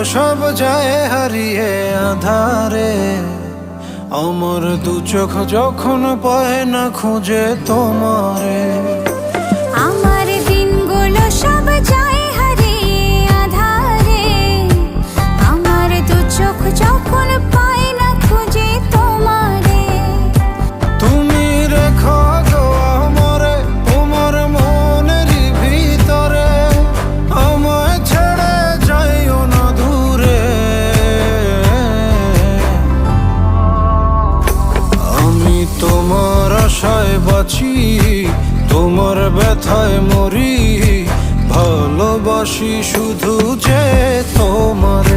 সব যায় হারিয়ে আধারে, আমার দু চোখ যখন পায় না খুঁজে তোমারে। আমার দিনগুলো সব যায় হারিয়ে আঁধারে, আমার দু চোখ যখন পায় না খুঁজে তোমারে। তুমি রেখো গো আমারে তোমার মনেরই ভিতরে, আমায় ছেড়ে যাইও না দূরে। আমি তোমার আশায় বাঁচি, তোমার ব্যথায় মরি, ভালোবাসি শুধু যে তোমার।